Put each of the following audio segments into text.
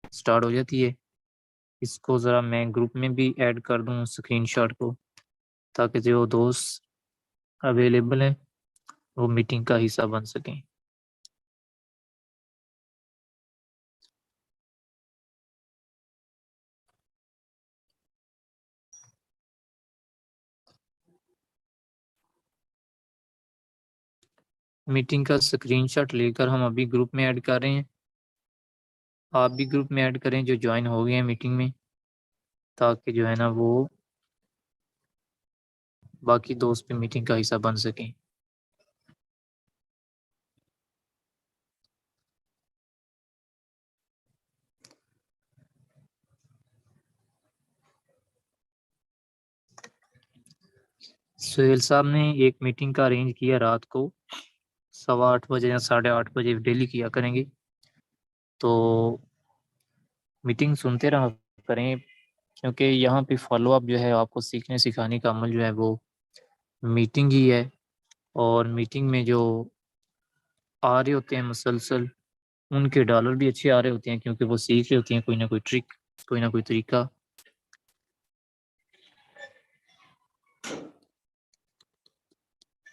Start हो जाती है। इसको ज़रा मैं ग्रुप में भी ऐड कर दूँ स्क्रीनशॉट को, ताकि जो दोस्त अवेलेबल हैं वो मीटिंग का हिस्सा बन सकें। मीटिंग का स्क्रीनशॉट लेकर हम अभी ग्रुप में ऐड कर रहे हैं। आप भी ग्रुप में ऐड करें जो ज्वाइन हो गए हैं मीटिंग में, ताकि जो है ना वो बाकी दोस्त भी मीटिंग का हिस्सा बन सकें। सुहेल साहब ने एक मीटिंग का अरेंज किया रात को 8:15 या 8:30 डेली किया करेंगे। तो मीटिंग सुनते रहा करें, क्योंकि यहाँ पे फॉलो अप जो है आपको सीखने सिखाने का अमल जो है वो मीटिंग ही है। और मीटिंग में जो आ रहे होते हैं मुसलसल, उनके डॉलर भी अच्छे आ रहे होते हैं, क्योंकि वो सीख रहे होती हैं कोई ना कोई ट्रिक, कोई ना कोई तरीका।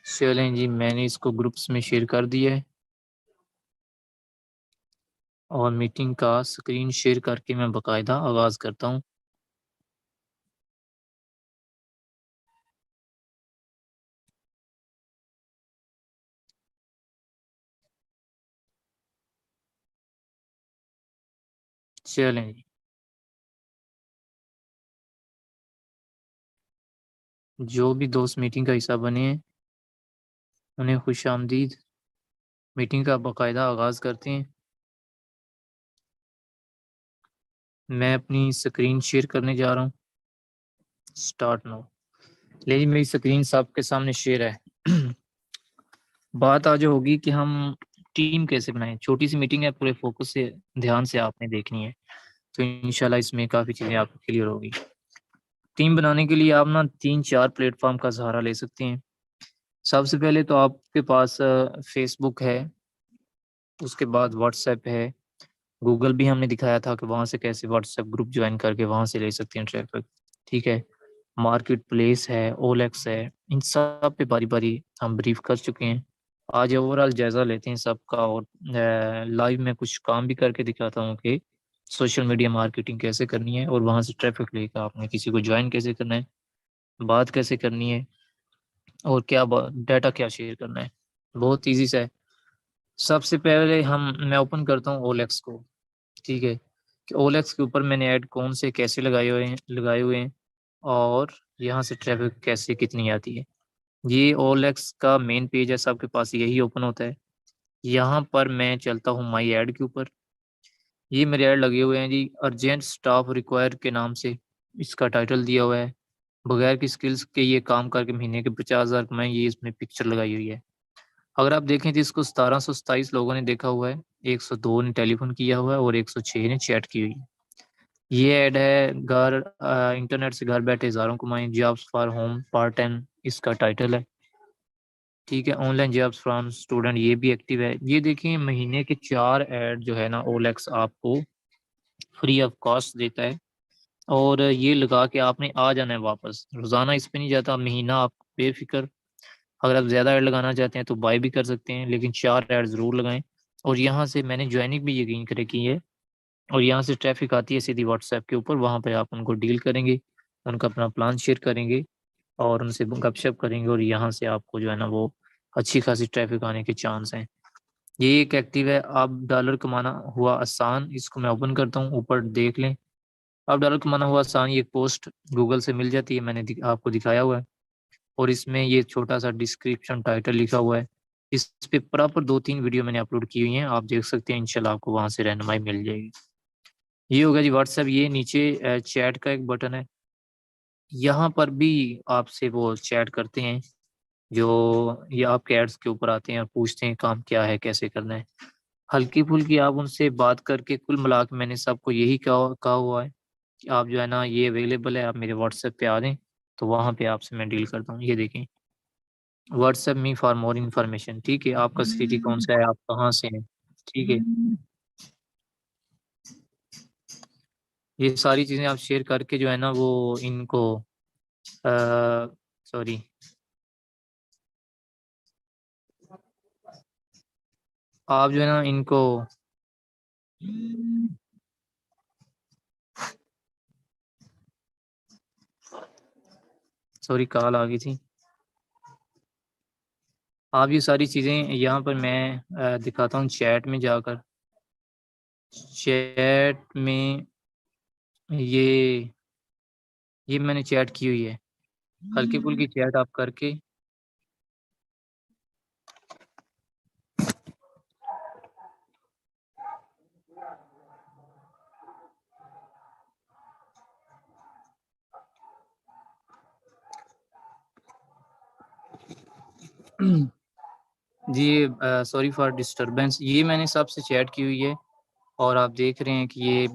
चलें जी, मैंने इसको ग्रुप्स में शेयर कर दिया है और मीटिंग का स्क्रीन शेयर करके मैं बाकायदा आगाज़ करता हूँ। चलें जी, जो भी दोस्त मीटिंग का हिस्सा बने हैं उन्हें खुश आमदीद। मीटिंग का बाकायदा आगाज़ करते हैं। मैं अपनी स्क्रीन शेयर करने जा रहा हूँ। Start now. ले जी, मेरी स्क्रीन सबके सामने शेयर है। बात आज होगी कि हम टीम कैसे बनाएं। छोटी सी मीटिंग है, पूरे फोकस से ध्यान से आपने देखनी है, तो इंशाल्लाह इसमें काफ़ी चीज़ें आपको क्लियर होगी। टीम बनाने के लिए आप ना 3-4 प्लेटफॉर्म का सहारा ले सकते हैं। सबसे पहले तो आपके पास फेसबुक है, उसके बाद व्हाट्सएप है। गूगल भी हमने दिखाया था कि वहाँ से कैसे व्हाट्सएप ग्रुप ज्वाइन करके वहाँ से ले सकते हैं ट्रैफिक। ठीक है। मार्केट प्लेस है, ओएलएक्स है, इन सब पे बारी-बारी हम ब्रीफ कर चुके हैं। आज ओवरऑल जायज़ा लेते हैं सबका, और लाइव में कुछ काम भी करके दिखाता हूँ कि सोशल मीडिया मार्केटिंग कैसे करनी है और वहाँ से ट्रैफिक लेकर आपने किसी को ज्वाइन कैसे करना है, बात कैसे करनी है और क्या डाटा क्या शेयर करना है। बहुत ईज़ी सा है। सबसे पहले हम मैं ओपन करता हूँ ओएलएक्स को। ठीक है, कि ओएलएक्स के ऊपर मैंने ऐड कौन से कैसे लगाए हुए हैं और यहाँ से ट्रैफिक कैसे कितनी आती है। ये ओएलएक्स का मेन पेज है, सबके पास यही ओपन होता है। यहाँ पर मैं चलता हूँ माई ऐड के ऊपर। ये मेरे ऐड लगे हुए हैं जी, अर्जेंट स्टाफ रिक्वायर के नाम से इसका टाइटल दिया हुआ है। बगैर की स्किल्स के ये काम करके महीने के 50,000 कमाएं, ये इसमें पिक्चर लगाई हुई है। अगर आप देखें तो इसको 1727 लोगों ने देखा हुआ है, 102 ने टेलीफोन किया हुआ है और 106 ने चैट की हुई है। ये ऐड है इंटरनेट से घर बैठे हज़ारों कमाएं, jobs for home part time इसका टाइटल है। ठीक है, ऑनलाइन जॉब्स फ्रॉम स्टूडेंट ये भी एक्टिव है। ये देखिए महीने के 4 ऐड जो है ना ओएलएक्स आपको फ्री ऑफ कॉस्ट देता है, और ये लगा के आपने आ जाना है वापस। रोज़ाना इस पे नहीं जाता, महीना आप बेफ़िक्र, अगर आप ज़्यादा ऐड लगाना चाहते हैं तो बाय भी कर सकते हैं, लेकिन 4 ऐड ज़रूर लगाएँ। और यहाँ से मैंने जॉइनिंग भी यकीन करें की है, और यहाँ से ट्रैफ़िक आती है सीधी व्हाट्सएप के ऊपर, वहाँ पे आप उनको डील करेंगे, उनका अपना प्लान शेयर करेंगे और उनसे गपशप करेंगे, और यहाँ से आपको जो है ना वो अच्छी खासी ट्रैफ़िक आने के चांस हैं। ये एक एक्टिव है, अब डॉलर कमाना हुआ आसान, इसको मैं ओपन करता हूँ, ऊपर देख लें। अब डॉलर कमाना हुआ आसान, ये एक पोस्ट गूगल से मिल जाती है, मैंने आपको दिखाया हुआ है, और इसमें ये छोटा-सा डिस्क्रिप्शन टाइटल लिखा हुआ है। इस पे प्रॉपर 2-3 वीडियो मैंने अपलोड की हुई हैं, आप देख सकते हैं, इंशाल्लाह आपको वहाँ से रहनुमाई मिल जाएगी। ये हो गया जी व्हाट्सएप। ये नीचे चैट का एक बटन है, यहाँ पर भी आपसे वो चैट करते हैं, जो ये आपके एड्स के ऊपर आते हैं और पूछते हैं काम क्या है, कैसे करना है। हल्की-फुल्की आप उनसे बात करके, कुल मिला के मैंने सबको यही कहा हुआ है कि आप जो है ना ये अवेलेबल है, आप मेरे व्हाट्सएप पे आ जाएँ, तो वहाँ पे आपसे मैं डील करता हूँ। ये देखें, WhatsApp me for more information. ठीक है, आपका सिटी कौन-सा है, आप कहाँ से हैं? ठीक है। ये सारी चीज़ें आप शेयर करके जो है ना वो इनको सॉरी आप जो है ना इनको सॉरी कॉल आ गई थी। आप ये सारी चीज़ें यहाँ पर मैं दिखाता हूँ चैट में जाकर। चैट में ये मैंने चैट की हुई है। हल्की फुल्की चैट आप करके जी सॉरी फॉर डिस्टरबेंस। ये मैंने सबसे चैट की हुई है और आप देख रहे हैं कि ये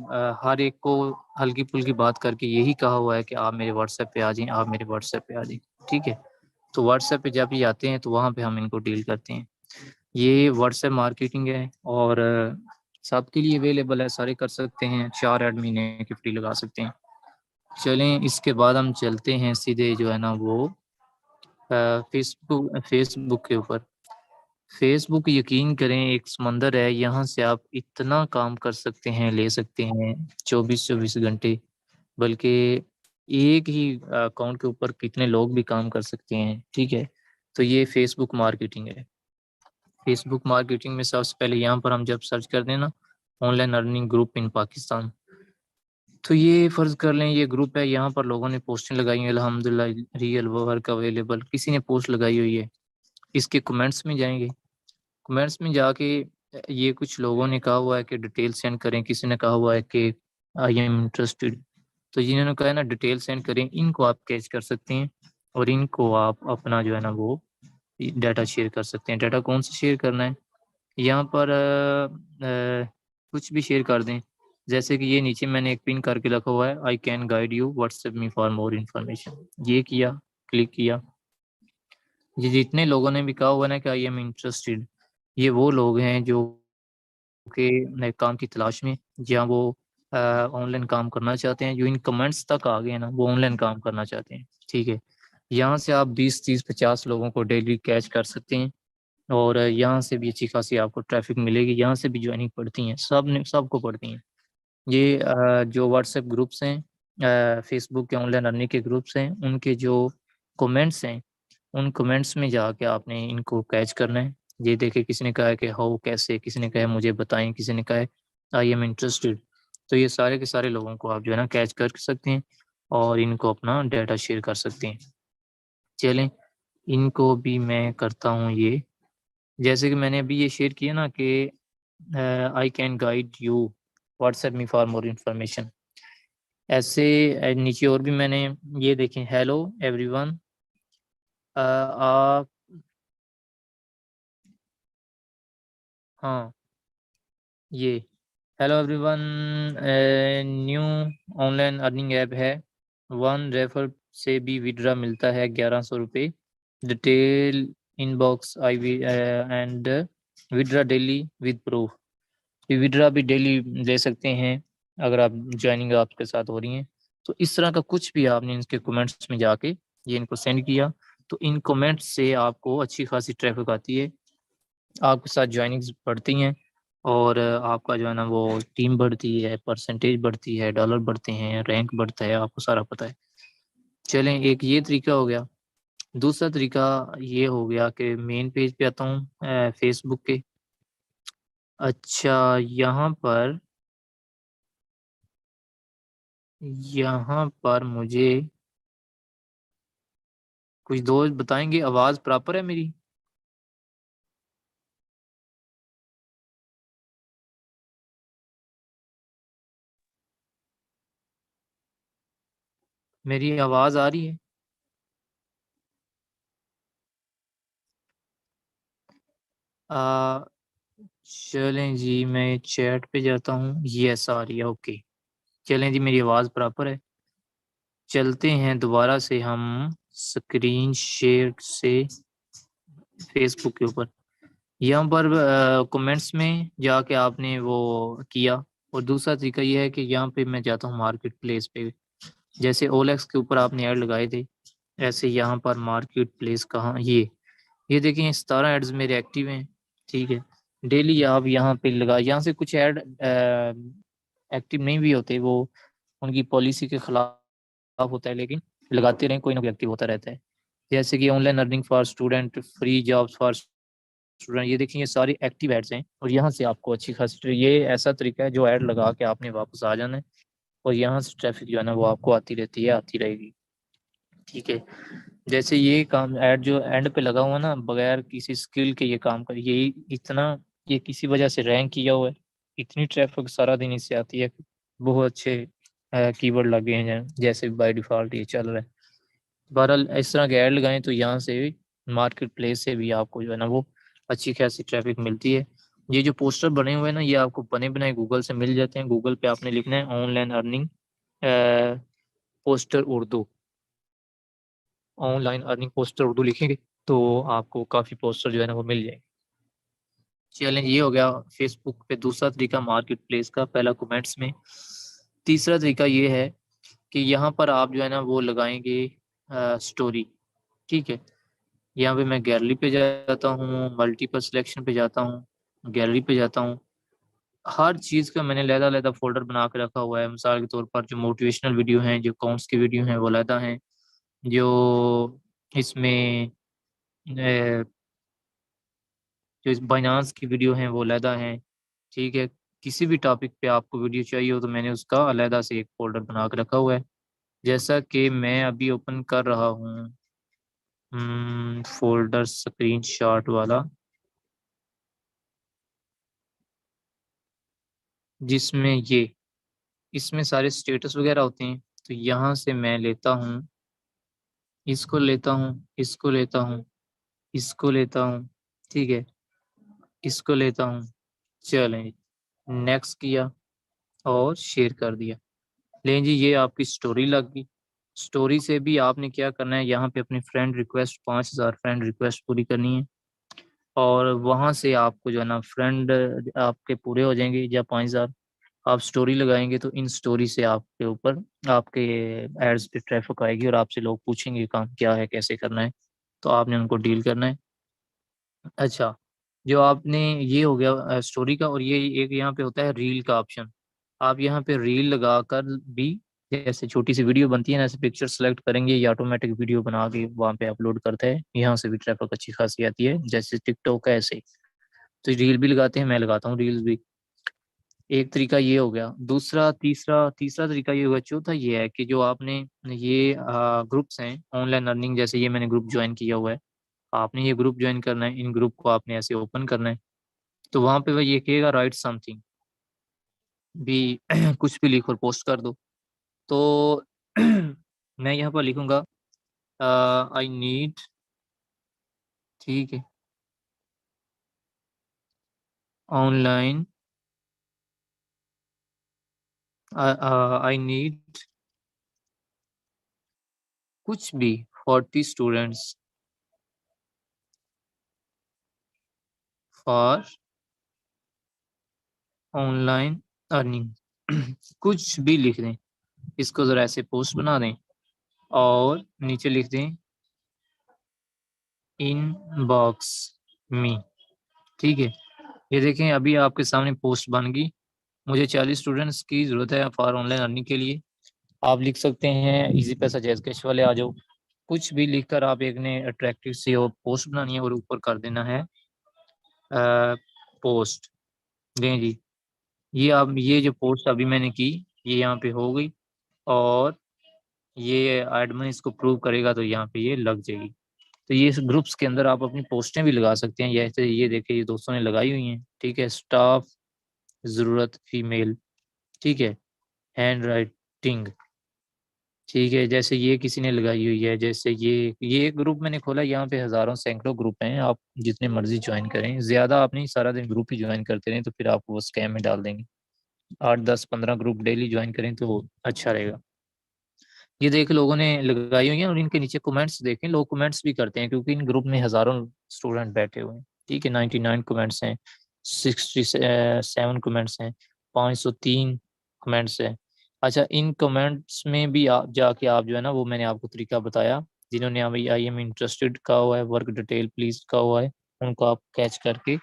हर एक को हल्की फुल्की बात करके यही कहा हुआ है कि आप मेरे व्हाट्सएप पे आ जाएं, आप मेरे व्हाट्सएप पे आ जाएं। ठीक है, तो व्हाट्सएप पे जब ये आते हैं तो वहाँ पे हम इनको डील करते हैं। ये व्हाट्सएप मार्केटिंग है और सबके लिए अवेलेबल है, सारे कर सकते हैं। 4 महीने की फ्री लगा सकते हैं। चलें इसके बाद हम चलते हैं सीधे जो है ना वो फेसबुक फेसबुक के ऊपर। फेसबुक यकीन करें एक समंदर है, यहाँ से आप इतना काम कर सकते हैं, ले सकते हैं 24-24 घंटे। बल्कि एक ही अकाउंट के ऊपर कितने लोग भी काम कर सकते हैं। ठीक है, तो ये फेसबुक मार्केटिंग है। फेसबुक मार्केटिंग में सबसे पहले यहाँ पर हम जब सर्च कर दें ना online earning group in Pakistan, तो ये फर्ज कर लें ये ग्रुप है। यहाँ पर लोगों ने पोस्टें लगाई हैं अल्हम्दुलिल्लाह, रियल वर्क अवेलेबल। किसी ने पोस्ट लगाई हुई है, इसके कमेंट्स में जाएंगे। कमेंट्स में जाके ये कुछ लोगों ने कहा हुआ है कि डिटेल सेंड करें, किसी ने कहा हुआ है कि आई एम इंटरेस्टेड। तो जिन्होंने कहा है ना डिटेल सेंड करें, इनको आप कैच कर सकते हैं और इनको आप अपना जो है ना वो डाटा शेयर कर सकते हैं। डाटा कौन सा शेयर करना है, यहाँ पर कुछ भी शेयर कर दें। जैसे कि ये नीचे मैंने एक पिन करके रखा हुआ है, I can guide you WhatsApp me for more information. ये किया, क्लिक किया। ये जितने लोगों ने भी कहा हुआ ना कि आई एम इंटरेस्टेड, ये वो लोग हैं जो के नए काम की तलाश में, जहाँ वो ऑनलाइन काम करना चाहते हैं। जो इन कमेंट्स तक आ गए हैं ना वो ऑनलाइन काम करना चाहते हैं। ठीक है, यहाँ से आप 20-30-50 लोगों को डेली कैच कर सकते हैं और यहाँ से भी अच्छी खासी आपको ट्रैफिक मिलेगी। यहाँ से भी ज्वाइनिंग पड़ती हैं, सब ने सबको पड़ती हैं। ये जो व्हाट्सएप ग्रुप्स हैं, फेसबुक के ऑनलाइन अर्निंग के ग्रुप्स हैं, उनके जो कमेंट्स हैं उन कमेंट्स में जाके आपने इनको कैच करना है। ये देखे किसी ने कहा है कि हाउ कैसे, किसी ने कहा है मुझे बताएं, किसी ने कहा है आई एम इंटरेस्टेड। तो ये सारे के सारे लोगों को आप जो है ना कैच कर सकते हैं और इनको अपना डाटा शेयर कर सकते हैं। चलें इनको भी मैं करता हूँ ये, जैसे कि मैंने अभी ये शेयर किया ना कि I can guide you WhatsApp me for more information. ऐसे नीचे और भी मैंने ये देखें, हेलो एवरीवन, आप हाँ ये hello everyone, new online earning app है। वन रेफर से भी विड्रा मिलता है 1100 रुपये। डिटेल इनबॉक्स आई वी and withdraw daily with proof. Withdraw भी डेली ले सकते हैं अगर आप ज्वाइनिंग आपके साथ हो रही हैं। तो इस तरह का कुछ भी आपने इनके कमेंट्स में जाके ये इनको सेंड किया, तो इन कमेंट्स से आपको अच्छी खासी ट्रैफिक आती है, आपके साथ ज्वाइनिंग्स बढ़ती हैं और आपका जो है ना वो टीम बढ़ती है, परसेंटेज बढ़ती है, डॉलर बढ़ते हैं, रैंक बढ़ता है, आपको सारा पता है। चलें एक ये तरीका हो गया। दूसरा तरीका ये हो गया कि मेन पेज पे आता हूँ फेसबुक के। अच्छा, यहाँ पर मुझे कुछ दोस्त बताएंगे आवाज़ प्रॉपर है मेरी? मेरी आवाज़ आ रही है? आ, चलें जी मैं चैट पे जाता हूँ, यस आ रही है, ओके। चलें जी मेरी आवाज़ प्रॉपर है। चलते हैं दोबारा से हम स्क्रीन शेयर से फेसबुक के ऊपर। यहाँ पर कमेंट्स में जाके आपने वो किया, और दूसरा तरीका ये है कि यहाँ पे मैं जाता हूँ मार्केट प्लेस पे, जैसे OLX के ऊपर आपने ऐड लगाए थे, ऐसे यहाँ पर मार्केट प्लेस कहाँ, ये देखिए 17 एड्स मेरे एक्टिव हैं। ठीक है, डेली आप यहाँ पे लगा, यहाँ से कुछ ऐड एक्टिव नहीं भी होते, वो उनकी पॉलिसी के खिलाफ होता है, लेकिन लगाते रहें, कोई ना कोई एक्टिव होता रहता है। जैसे कि online earning for student, free jobs for student, ये देखिए ये सारी एक्टिव एड्स हैं, और यहाँ से आपको अच्छी खासी, ये ऐसा तरीका है जो ऐड लगा के आपने वापस आ जाना है, और यहाँ से ट्रैफिक जो है ना वो आपको आती रहती है, आती रहेगी। ठीक है, जैसे ये काम ऐड जो एंड पे लगा हुआ ना, बगैर किसी स्किल के ये काम कर, ये इतना, ये किसी वजह से रैंक किया हुआ है, इतनी ट्रैफिक सारा दिन इससे आती है, बहुत अच्छे कीवर्ड लगे हैं, जैसे बाय डिफॉल्ट ये चल रहा है। बहरहाल इस तरह के ऐड लगाएं तो यहाँ से भी, मार्केट प्लेस से भी आपको जो है ना वो अच्छी खासी ट्रैफिक मिलती है। ये जो पोस्टर बने हुए हैं ना, ये आपको बने बनाए गूगल से मिल जाते हैं। गूगल पे आपने लिखना है online earning poster Urdu, online earning poster Urdu लिखेंगे तो आपको काफ़ी पोस्टर जो है ना वो मिल जाएंगे। चैलेंज ये हो गया फेसबुक पे। दूसरा तरीका मार्केट प्लेस का, पहला कमेंट्स में। तीसरा तरीका ये है कि यहाँ पर आप जो है ना वो लगाएंगे स्टोरी। ठीक है, यहाँ पे मैं गैलरी पे जाता हूँ, मल्टीपल सिलेक्शन पे जाता हूँ, गैलरी पे जाता हूँ। हर चीज़ का मैंने अलग-अलग फ़ोल्डर बना के रखा हुआ है। मिसाल के तौर पर जो मोटिवेशनल वीडियो हैं, जो अकाउंट्स की वीडियो हैं वो अलग हैं, जो इसमें जो इस बाइनांस की वीडियो हैं वो अलग हैं। ठीक है, किसी भी टॉपिक पे आपको वीडियो चाहिए हो तो मैंने उसका अलग से एक फ़ोल्डर बना के रखा हुआ है। जैसा कि मैं अभी ओपन कर रहा हूँ फ़ोल्डर स्क्रीनशॉट वाला, जिसमें ये, इसमें सारे स्टेटस वगैरह होते हैं। तो यहाँ से मैं लेता हूँ, इसको लेता हूँ, इसको लेता हूँ, इसको लेता हूँ, ठीक है, इसको लेता हूँ, चलें नेक्स्ट किया और शेयर कर दिया। लें जी, ये आपकी स्टोरी लग गई। स्टोरी से भी आपने क्या करना है, यहाँ पे अपनी फ्रेंड रिक्वेस्ट 5000 फ्रेंड रिक्वेस्ट पूरी करनी है, और वहाँ से आपको जो है ना फ्रेंड आपके पूरे हो जाएंगे, या 5000 आप स्टोरी लगाएंगे तो इन स्टोरी से आपके ऊपर, आपके एड्स पे ट्रैफिक आएगी, और आपसे लोग पूछेंगे काम क्या है, कैसे करना है, तो आपने उनको डील करना है। अच्छा, जो आपने, ये हो गया स्टोरी का, और ये एक यहाँ पे होता है रील का ऑप्शन। आप यहाँ पे रील लगाकर भी, जैसे छोटी सी वीडियो बनती है ना, ऐसे पिक्चर सेलेक्ट करेंगे, ये ऑटोमेटिक वीडियो बना के वहाँ पे अपलोड करता है, यहाँ से भी ट्रैफिक अच्छी खासी आती है, जैसे टिकटॉक है ऐसे। तो रील भी लगाते हैं, मैं लगाता हूँ रील्स भी। एक तरीका ये हो गया। दूसरा, तीसरा तीसरा तरीका ये होगा। चौथा ये है कि जो आपने ये ग्रुप्स हैं ऑनलाइन अर्निंग, जैसे ये मैंने ग्रुप ज्वाइन किया हुआ है, आपने ये ग्रुप ज्वाइन करना है, इन ग्रुप को आपने ऐसे ओपन करना है, तो वहाँ पे वह ये कहेगा राइट समथिंग भी कुछ भी लिख और पोस्ट कर दो। तो मैं यहाँ पर लिखूंगा आई नीड, ठीक है, ऑनलाइन, आई नीड कुछ भी 40 स्टूडेंट्स फॉर ऑनलाइन अर्निंग। कुछ भी लिख दें, इसको ज़रा ऐसे पोस्ट बना दें, और नीचे लिख दें इन बॉक्स मी। ठीक है, ये देखें अभी आपके सामने पोस्ट बन गई। मुझे 40 स्टूडेंट्स की ज़रूरत है फॉर ऑनलाइन अर्निंग के लिए। आप लिख सकते हैं इजी पैसा जैज़ कैश वाले आ जाओ। कुछ भी लिखकर आप एक ने अट्रैक्टिव सी और पोस्ट बनानी है, और ऊपर कर देना है पोस्ट। दें जी, ये अब ये जो पोस्ट अभी मैंने की, ये यहाँ पे हो गई, और ये एडमिन इसको प्रूव करेगा तो यहाँ पे ये लग जाएगी। तो ये ग्रुप्स के अंदर आप अपनी पोस्टें भी लगा सकते हैं, जैसे ये देखिए ये दोस्तों ने लगाई हुई हैं। ठीक है, स्टाफ ज़रूरत फीमेल, ठीक है, हैंड राइटिंग, ठीक है, जैसे ये किसी ने लगाई हुई है, जैसे ये ग्रुप मैंने खोला, यहाँ पे हज़ारों सैकड़ों ग्रुप हैं, आप जितने मर्जी ज्वाइन करें। ज़्यादा आप नहीं, सारा दिन ग्रुप ही ज्वाइन करते रहें तो फिर आपको वो स्कैम में डाल देंगे। 8 10 15 ग्रुप डेली ज्वाइन करें तो अच्छा रहेगा। ये देख, लोगों ने लगाई हुई है, और इनके नीचे कमेंट्स देखें, लोग कमेंट्स भी करते हैं, क्योंकि इन ग्रुप में हज़ारों स्टूडेंट बैठे हुए हैं। ठीक है, 99 कमेंट्स हैं, 67 कमेंट्स हैं, 503 कमेंट्स है। अच्छा, इन कमेंट्स में भी आप जाके आप जो है ना, वो मैंने आपको तरीका बताया, जिन्होंने अभी आई एम इंटरेस्टेड का हुआ है, वर्क डिटेल प्लीज का हुआ है, उनको आप कैच करके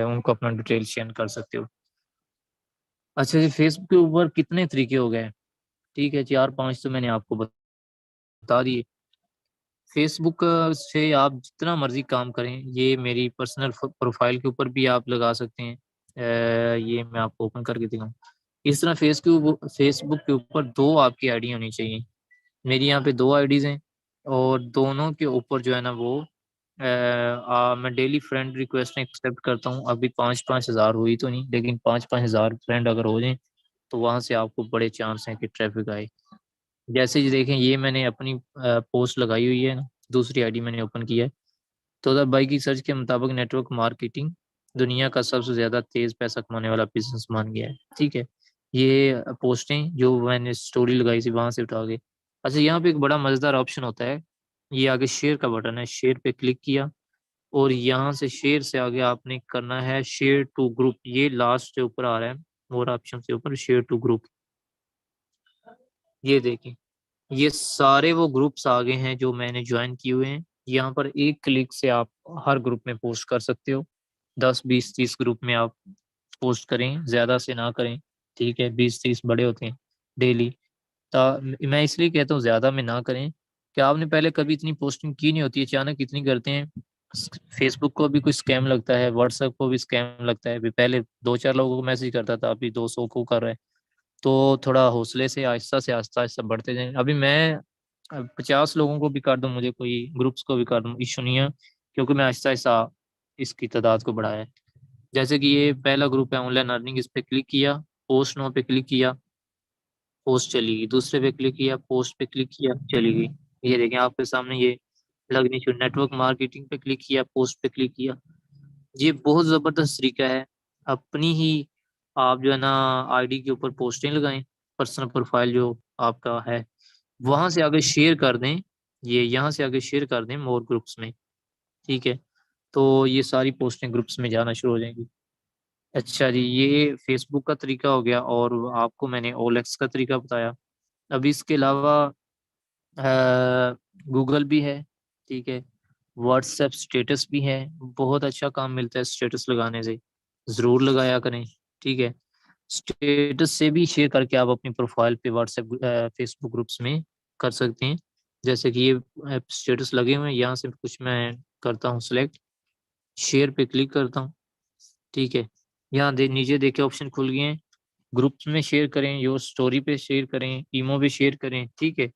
उनको अपना डिटेल शेयर कर सकते हो। अच्छा जी, फेसबुक के ऊपर कितने तरीके हो गए? ठीक है, 4-5 तो मैंने आपको बता दिए। फेसबुक से आप जितना मर्जी काम करें, ये मेरी पर्सनल प्रोफाइल के ऊपर भी आप लगा सकते हैं। ये मैं आपको ओपन करके दिखाऊं। इस तरह फेसबुक के ऊपर 2 आपकी आईडी होनी चाहिए। मेरी यहाँ पे 2 आईडीज हैं, और दोनों के ऊपर जो है ना वो मैं डेली फ्रेंड रिक्वेस्ट एक्सेप्ट करता हूँ। अभी 5-5 हज़ार हुई तो नहीं, लेकिन 5-5 हज़ार फ्रेंड अगर हो जाए तो वहां से आपको बड़े चांस हैं कि ट्रैफिक आए। जैसे ही देखें, ये मैंने अपनी पोस्ट लगाई हुई है ना, दूसरी आईडी मैंने ओपन किया है। तो द भाई की सर्च के मुताबिक नेटवर्क मार्केटिंग दुनिया का सबसे ज्यादा तेज पैसा कमाने वाला बिजनेस मान गया है। ठीक है, ये पोस्टें जो मैंने स्टोरी लगाई थी वहां से उठा के। अच्छा, यहाँ पे एक बड़ा मजेदार ऑप्शन होता है, ये आगे शेयर का बटन है, शेयर पे क्लिक किया, और यहाँ से शेयर से आगे आपने करना है शेयर टू ग्रुप। ये लास्ट से ऊपर आ रहा है, और ऑप्शन से ऊपर शेयर टू ग्रुप। ये देखें, ये सारे वो ग्रुप्स आ गए हैं जो मैंने ज्वाइन किए हुए हैं। यहाँ पर एक क्लिक से आप हर ग्रुप में पोस्ट कर सकते हो। 10-20-30 ग्रुप में आप पोस्ट करें, ज्यादा से ना करें। ठीक है, 20-30 बड़े होते हैं डेली। मैं इसलिए कहता हूँ ज्यादा में ना करें कि आपने पहले कभी इतनी पोस्टिंग की नहीं होती, अचानक इतनी करते हैं। फेसबुक को भी कुछ स्कैम लगता है, व्हाट्सएप को भी स्कैम लगता है। अभी पहले 2-4 लोगों को मैसेज करता था, अभी 200 को कर रहा है। तो थोड़ा हौसले से आहिस्ता आहिस्ता बढ़ते जाएं। अभी मैं 50 लोगों को भी कर दूं, मुझे कोई ग्रुप्स को भी कर दूं, इशू नहीं है, क्योंकि मैं आहिस्ता आहिस्ता इसकी तादाद को बढ़ाया है। जैसे कि ये पहला ग्रुप है ऑनलाइन अर्निंग, इस पे क्लिक किया, पोस्ट नो पे क्लिक किया, पोस्ट चली गई। दूसरे पे क्लिक किया, पोस्ट पे क्लिक किया, चली गई। ये देखें आपके सामने ये लगनी चाहिए। नेटवर्क मार्केटिंग पे क्लिक किया, पोस्ट पे क्लिक किया। ये बहुत जबरदस्त तरीका है। अपनी ही आप जो है ना आईडी के ऊपर पोस्टें लगाएं, पर्सनल प्रोफाइल जो आपका है, वहां से आगे शेयर कर दें। ये यहाँ से आगे शेयर कर दें मोर ग्रुप्स में। ठीक है, तो ये सारी पोस्टें ग्रुप्स में जाना शुरू हो जाएंगी। अच्छा जी, ये फेसबुक का तरीका हो गया, और आपको मैंने ओलेक्स का तरीका बताया। अभी इसके अलावा गूगल भी है। ठीक है, व्हाट्सएप स्टेटस भी है। बहुत अच्छा काम मिलता है स्टेटस लगाने से, ज़रूर लगाया करें। ठीक है, स्टेटस से भी शेयर करके आप अपनी प्रोफाइल पे व्हाट्सएप फेसबुक ग्रुप्स में कर सकते हैं। जैसे कि ये स्टेटस लगे हुए हैं, यहाँ से कुछ मैं करता हूँ सिलेक्ट, शेयर पे क्लिक करता हूँ। ठीक है, यहाँ नीचे देखे ऑप्शन खुल गए हैं, ग्रुप्स में शेयर करें, योर स्टोरी पे शेयर करें, ईमो पे शेयर करें। ठीक है,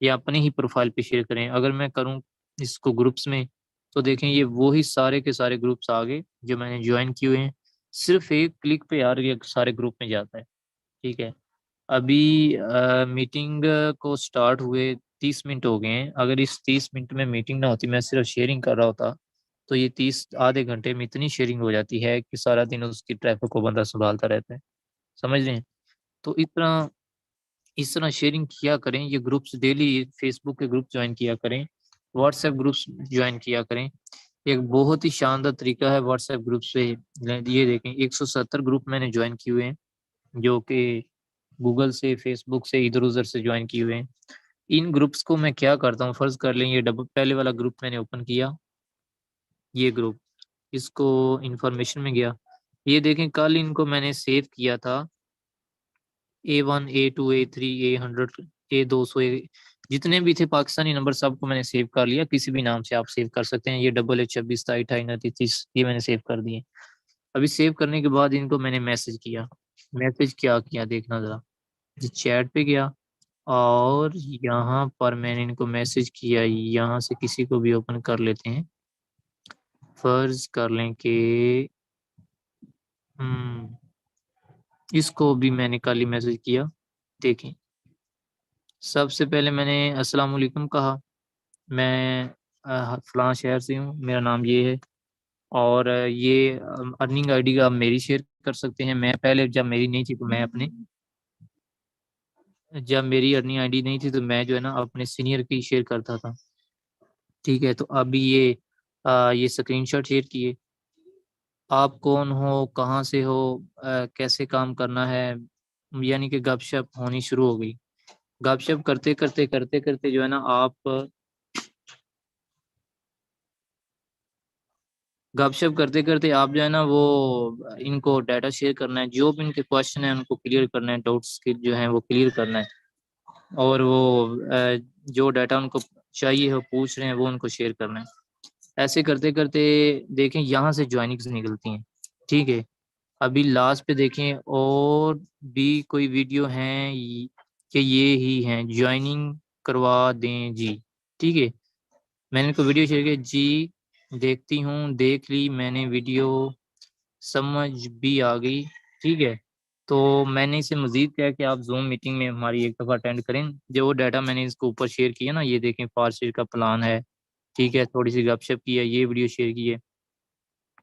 या अपने ही प्रोफाइल पे शेयर करें। अगर मैं करूं इसको ग्रुप्स में, तो देखें ये वो ही सारे के सारे ग्रुप्स आ गए जो मैंने ज्वाइन किए हुए हैं। सिर्फ एक क्लिक पे यार ये सारे ग्रुप में जाता है। ठीक है, अभी मीटिंग को स्टार्ट हुए 30 मिनट हो गए हैं। अगर इस 30 मिनट में मीटिंग ना होती, मैं सिर्फ शेयरिंग कर रहा होता, तो ये 30 आधे घंटे में इतनी शेयरिंग हो जाती है कि सारा दिन उसकी ट्रैफिक को बंदा संभालता रहता है। समझ रहे हैं? तो इस तरह शेयरिंग किया करें। ये ग्रुप्स डेली फेसबुक के ग्रुप ज्वाइन किया करें, व्हाट्सएप ग्रुप्स ज्वाइन किया करें। एक बहुत ही शानदार तरीका है व्हाट्सएप ग्रुप से। ये देखें, 170 ग्रुप मैंने ज्वाइन किए हुए हैं, जो कि गूगल से, फेसबुक से, इधर उधर से ज्वाइन किए हुए हैं। इन ग्रुप्स को मैं क्या करता हूँ, फर्ज कर लें ये डबल पहले वाला ग्रुप मैंने ओपन किया, ये ग्रुप, इसको इंफॉर्मेशन में गया। ये देखें, कल इनको मैंने सेव किया था, A1 A2 A3 A100 A200 जितने भी थे पाकिस्तानी नंबर सबको मैंने सेव कर लिया। किसी भी नाम से आप सेव कर सकते हैं। ये AA 26 28 ये मैंने सेव कर दिए। अभी सेव करने के बाद इनको मैंने मैसेज किया। मैसेज क्या किया देखना जरा, चैट पे गया, और यहाँ पर मैंने इनको मैसेज किया। यहाँ से किसी को भी ओपन कर लेते हैं, फर्ज कर लें कि इसको भी मैंने कल ही मैसेज किया। देखें, सबसे पहले मैंने अस्सलाम वालेकुम कहा, मैं फलां शहर से हूँ, मेरा नाम ये है, और ये अर्निंग आईडी का आप मेरी शेयर कर सकते हैं। मैं पहले जब मेरी नहीं थी तो मैं अपने जब मेरी अर्निंग आईडी नहीं थी तो मैं जो है ना अपने सीनियर की शेयर करता था। ठीक है, तो अभी ये स्क्रीनशॉट शेयर किए, आप कौन हो, कहाँ से हो, कैसे काम करना है, यानी कि गपशप होनी शुरू हो गई। गपशप करते करते करते करते जो है ना आप गपशप करते करते आप जो है ना वो इनको डाटा शेयर करना है, जो भी इनके क्वेश्चन है उनको क्लियर करना है, डाउट्स के जो है वो क्लियर करना है। और वो जो डाटा उनको चाहिए हो, पूछ रहे हैं, वो उनको शेयर करना है। ऐसे करते करते देखें यहाँ से ज्वाइनिंग्स निकलती हैं। ठीक है, अभी लास्ट पे देखें और भी कोई वीडियो हैं कि ये ही हैं, ज्वाइनिंग करवा दें जी। ठीक है, मैंने इनको वीडियो शेयर किया जी, देखती हूँ, देख ली मैंने वीडियो, समझ भी आ गई। ठीक है, तो मैंने इसे मजीद किया कि आप जूम मीटिंग में हमारी एक दफ़ा अटेंड करें। जो वो डाटा मैंने इसको ऊपर शेयर किया ना, ये देखें फास्ट का प्लान है। ठीक है, थोड़ी सी गपशप की है, ये वीडियो शेयर की है,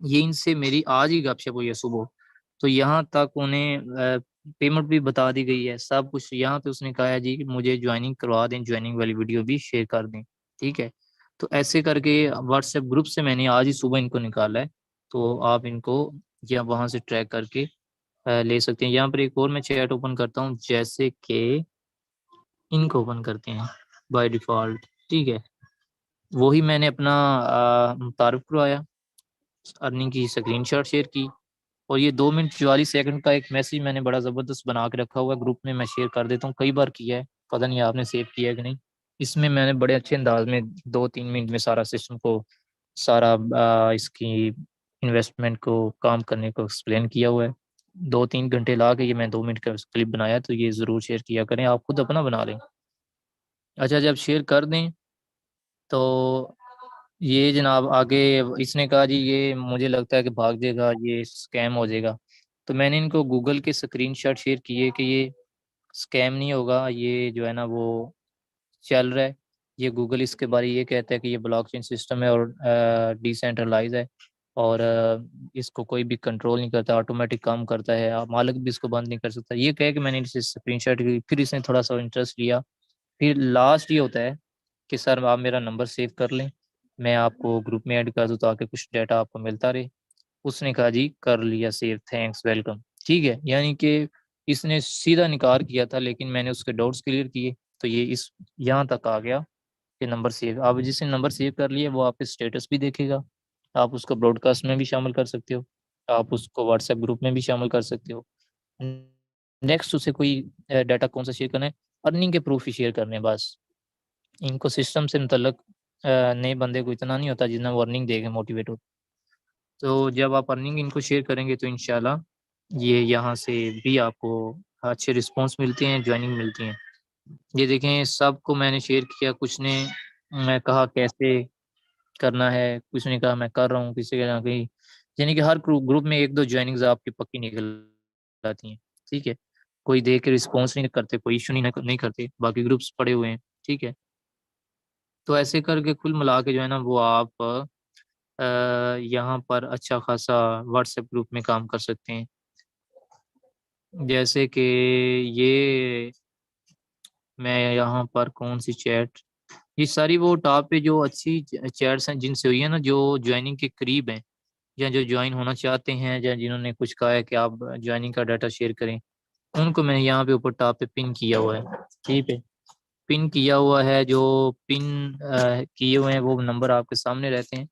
ये इनसे मेरी आज ही गपशप हुई है सुबह। तो यहाँ तक उन्हें पेमेंट भी बता दी गई है, सब कुछ। यहाँ पे उसने कहा है जी कि मुझे ज्वाइनिंग करवा दें, ज्वाइनिंग वाली वीडियो भी शेयर कर दें। ठीक है, तो ऐसे करके व्हाट्सएप ग्रुप से मैंने आज ही सुबह इनको निकाला है। तो आप इनको या वहाँ से ट्रैक करके ले सकते हैं। यहाँ पर एक और मैं चैट ओपन करता हूँ, जैसे कि इनको ओपन करते हैं बाय डिफ़ॉल्ट। ठीक है, वही मैंने अपना मुतारफ़ करवाया, अर्निंग की स्क्रीनशॉट शेयर की, और ये 2 मिनट 44 सेकंड का एक मैसेज मैंने बड़ा ज़बरदस्त बना के रखा हुआ है ग्रुप में, मैं शेयर कर देता हूँ। कई बार किया है, पता नहीं आपने सेव किया है कि नहीं। इसमें मैंने बड़े अच्छे अंदाज में 2-3 मिनट में सारा सिस्टम को, सारा इसकी इन्वेस्टमेंट को, काम करने को एक्सप्लेन किया हुआ है। 2-3 घंटे ला के ये मैं 2 मिनट का क्लिप बनाया, तो ये ज़रूर शेयर किया करें, आप खुद अपना बना लें। अच्छा, जब शेयर कर दें तो ये जनाब आगे इसने कहा जी ये मुझे लगता है कि भाग जाएगा, ये स्कैम हो जाएगा। तो मैंने इनको गूगल के स्क्रीनशॉट शेयर किए कि ये स्कैम नहीं होगा, ये जो है ना वो चल रहा है। ये गूगल इसके बारे ये कहता है कि ये ब्लॉकचेन सिस्टम है और डिसेंट्रलाइज है, और इसको कोई भी कंट्रोल नहीं करता, ऑटोमेटिक काम करता है, मालिक भी इसको बंद नहीं कर सकता। ये कह के मैंने इसे स्क्रीनशॉट की, फिर इसने थोड़ा सा इंटरेस्ट लिया। फिर लास्ट ये होता है कि सर आप मेरा नंबर सेव कर लें, मैं आपको ग्रुप में ऐड कर दूँ ताकि कुछ डाटा आपको मिलता रहे। उसने कहा जी कर लिया सेव, थैंक्स, वेलकम। ठीक है, यानी कि इसने सीधा इनकार किया था, लेकिन मैंने उसके डाउट्स क्लियर किए, तो ये इस यहाँ तक आ गया कि नंबर सेव। आप जिसने नंबर सेव कर लिया वो आपके स्टेटस भी देखेगा, आप उसको ब्रॉडकास्ट में भी शामिल कर सकते हो, आप उसको व्हाट्सएप ग्रुप में भी शामिल कर सकते हो। नेक्स्ट उसे कोई डाटा कौन सा शेयर करना है, अर्निंग के प्रूफ ही शेयर करने हैं बस। इनको सिस्टम से मुतल्लक नए बंदे को इतना नहीं होता जितना वो अर्निंग देके मोटिवेट हो। तो जब आप अर्निंग इनको शेयर करेंगे तो इंशाल्लाह ये यहाँ से भी आपको अच्छे रिस्पॉन्स मिलते हैं, ज्वाइनिंग मिलती हैं। ये देखें सबको मैंने शेयर किया, कुछ ने मैं कहा कैसे करना है, कुछ ने कहा मैं कर रहा हूँ, किसी ने कही, यानी कि हर ग्रुप में 1-2 ज्वाइनिंग्स आपकी पक्की निकल आती हैं। ठीक है, कोई देख के रिस्पॉन्स नहीं करते, कोई इशू नहीं करते, बाकी ग्रुप्स पड़े हुए हैं। ठीक है, तो ऐसे करके कुल मिला के जो है ना वो आप यहाँ पर अच्छा खासा व्हाट्सएप ग्रुप में काम कर सकते हैं। जैसे कि ये मैं यहाँ पर कौन सी चैट, ये सारी वो टॉप पे जो अच्छी चैट्स हैं जिनसे हुई है ना, जो ज्वाइनिंग के करीब हैं, या जो ज्वाइन होना चाहते हैं, या जिन्होंने कुछ कहा है कि आप ज्वाइनिंग का डाटा शेयर करें, उनको मैंने यहाँ पे ऊपर टॉप पे पिन किया हुआ है। ठीक है, पिन किया हुआ है, जो पिन किए हुए हैं वो नंबर आपके सामने रहते हैं,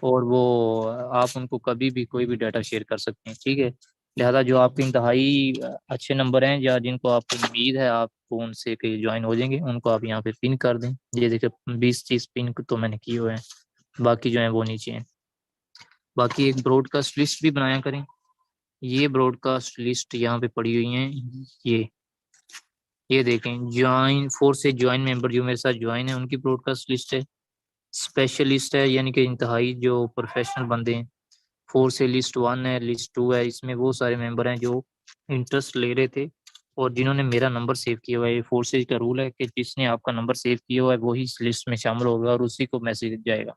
और वो आप उनको कभी भी कोई भी डाटा शेयर कर सकते हैं। ठीक है, लिहाजा जो आपके इंतहाई अच्छे नंबर हैं या जिनको आपको उम्मीद है आपको उनसे कहीं ज्वाइन हो जाएंगे, उनको आप यहाँ पे पिन कर दें। ये देखिए 20-30 पिन तो मैंने किए हुए हैं, बाकी जो है वो नीचे हैं। बाकी एक ब्रॉडकास्ट लिस्ट भी बनाया करें, ये ब्रॉडकास्ट लिस्ट यहाँ पे पड़ी हुई हैं। ये देखें, ज्वाइन फोर से ज्वाइन मेंबर जो मेरे साथ ज्वाइन है उनकी ब्रॉडकास्ट लिस्ट है। स्पेशलिस्ट है, यानी कि इंतहाई जो प्रोफेशनल बंदे हैं। 4 से लिस्ट 1 है, लिस्ट 2 है, इसमें वो सारे मेंबर हैं जो इंटरेस्ट ले रहे थे और जिन्होंने मेरा नंबर सेव किया हुआ है। फोर्सेज का रूल है कि जिसने आपका नंबर सेव किया हुआ है वही इस लिस्ट में शामिल होगा और उसी को मैसेज जाएगा।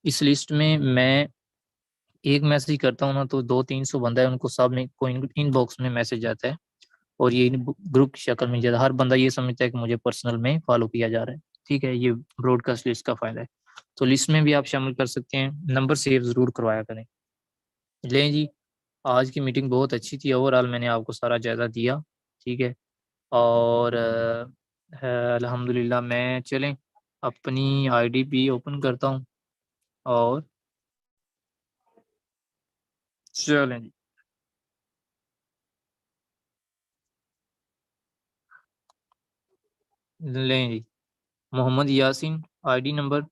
इस लिस्ट में मैं एक मैसेज करता हूँ ना तो 200-300 बंदा है, उनको सब में को इनबॉक्स में मैसेज आता है, और ये ग्रुप की शक्ल में जाता है। हर बंदा ये समझता है कि मुझे पर्सनल में फॉलो किया जा रहा है। ठीक है, ये ब्रॉडकास्ट लिस्ट का फायदा है। तो लिस्ट में भी आप शामिल कर सकते हैं, नंबर सेव जरूर करवाया करें। लें जी, आज की मीटिंग बहुत अच्छी थी। ओवरऑल मैंने आपको सारा जायज़ा दिया, ठीक है। और अल्हम्दुलिल्लाह मैं चलें अपनी आईडी भी ओपन करता हूँ और चलें जी। लें जी, मोहम्मद यासीन आईडी नंबर,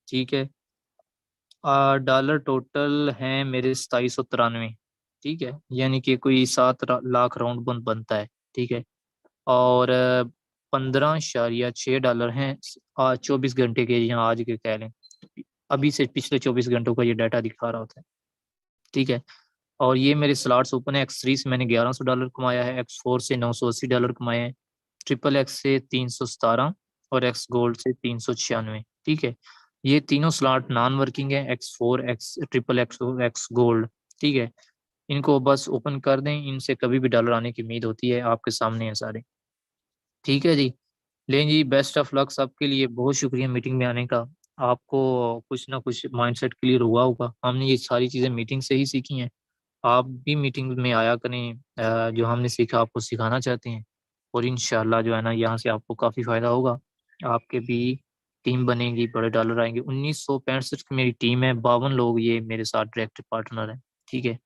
ठीक है। डॉलर टोटल हैं मेरे 2793, ठीक है, यानी कि कोई 7 लाख राउंड बनता है, ठीक है। और 15.6 डॉलर हैं 24 घंटे के, यहाँ आज के कह लें, अभी से पिछले 24 घंटों का ये डाटा दिखा रहा होता है, ठीक है। और ये मेरे स्लॉट्स ओपन है। X3 से मैंने $1100 कमाया है, X4 से $980 कमाए हैं, ट्रिपल एक्स से 317 और एक्स गोल्ड से 396, ठीक है। ये तीनों स्लॉट नॉन वर्किंग है, X4, एक्स ट्रिपल एक्स और एक्स गोल्ड, ठीक है। इनको बस ओपन कर दें, इनसे कभी भी डॉलर आने की उम्मीद होती है, आपके सामने है सारे, ठीक है जी। लें जी, बेस्ट ऑफ लक सबके लिए, बहुत शुक्रिया मीटिंग में आने का। आपको कुछ ना कुछ माइंडसेट क्लियर हुआ होगा, हमने ये सारी चीज़ें मीटिंग से ही सीखी हैं। आप भी मीटिंग में आया करें, जो हमने सीखा आपको सिखाना चाहते हैं, और इंशाल्लाह जो है ना यहाँ से आपको काफ़ी फ़ायदा होगा। आपके भी टीम बनेगी, बड़े डॉलर आएंगे। 1965 की मेरी टीम है, 52 लोग ये मेरे साथ डायरेक्ट पार्टनर हैं, ठीक है।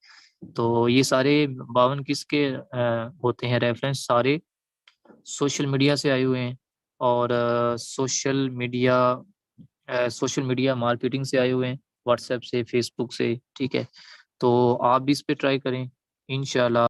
तो ये सारे 52 किसके होते हैं रेफरेंस, सारे सोशल मीडिया से आए हुए हैं, और सोशल मीडिया मार्केटिंग से आए हुए हैं, व्हाट्सएप से, फेसबुक से, ठीक है। तो आप भी इस पे ट्राई करें, इंशाल्लाह।